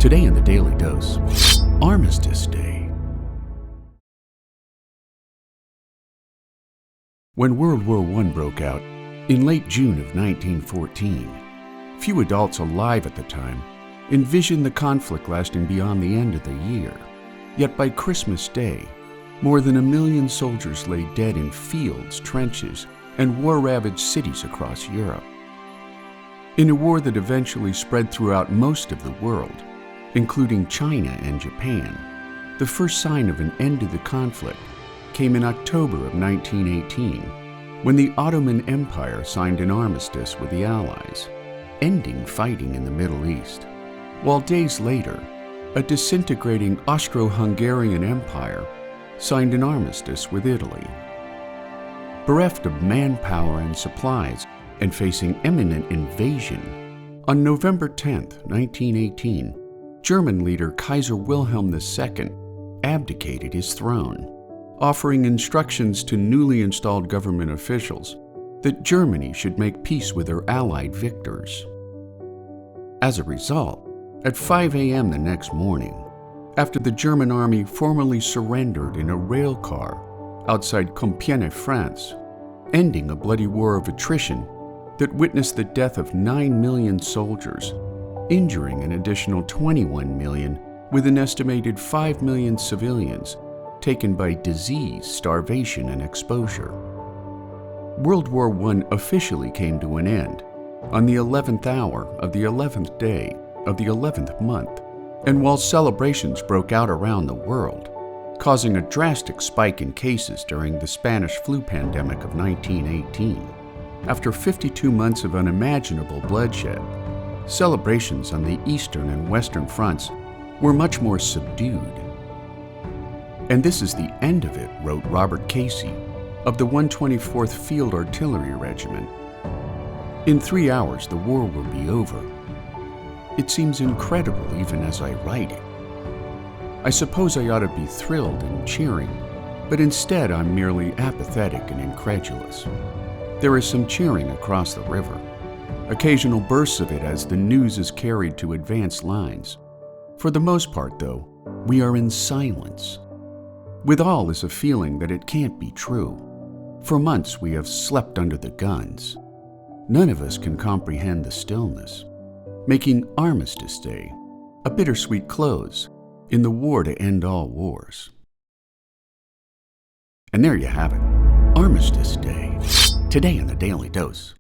Today in the Daily Dose, Armistice Day. When World War I broke out, in late June of 1914, few adults alive at the time envisioned the conflict lasting beyond the end of the year. Yet by Christmas Day, more than 1 million soldiers lay dead in fields, trenches, and war-ravaged cities across Europe. In a war that eventually spread throughout most of the world, including China and Japan, the first sign of an end to the conflict came in October of 1918, when the Ottoman Empire signed an armistice with the Allies, ending fighting in the Middle East, while days later, a disintegrating Austro-Hungarian Empire signed an armistice with Italy. Bereft of manpower and supplies and facing imminent invasion, on November 10, 1918, German leader Kaiser Wilhelm II abdicated his throne, offering instructions to newly installed government officials that Germany should make peace with her Allied victors. As a result, at 5 a.m. the next morning, after the German army formally surrendered in a rail car outside Compiègne, France, ending a bloody war of attrition that witnessed the death of 9 million soldiers, injuring an additional 21 million, with an estimated 5 million civilians taken by disease, starvation, and exposure. World War I officially came to an end on the 11th hour of the 11th day of the 11th month, and while celebrations broke out around the world, causing a drastic spike in cases during the Spanish flu pandemic of 1918. After 52 months of unimaginable bloodshed, celebrations on the eastern and western fronts were much more subdued. And this is the end of it, wrote Robert Casey of the 124th Field Artillery Regiment. In 3 hours, the war will be over. It seems incredible even as I write it. I suppose I ought to be thrilled and cheering, but instead I'm merely apathetic and incredulous. There is some cheering across the river, occasional bursts of it as the news is carried to advanced lines. For the most part, though, we are in silence. With all is a feeling that it can't be true. For months we have slept under the guns. None of us can comprehend the stillness, making Armistice Day a bittersweet close in the war to end all wars. And there you have it, Armistice Day, today in the Daily Dose.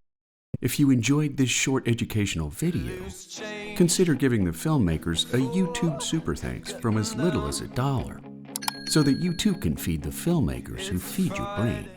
If you enjoyed this short educational video, consider giving the filmmakers a YouTube super thanks from as little as $1, so that you too can feed the filmmakers who feed your brain.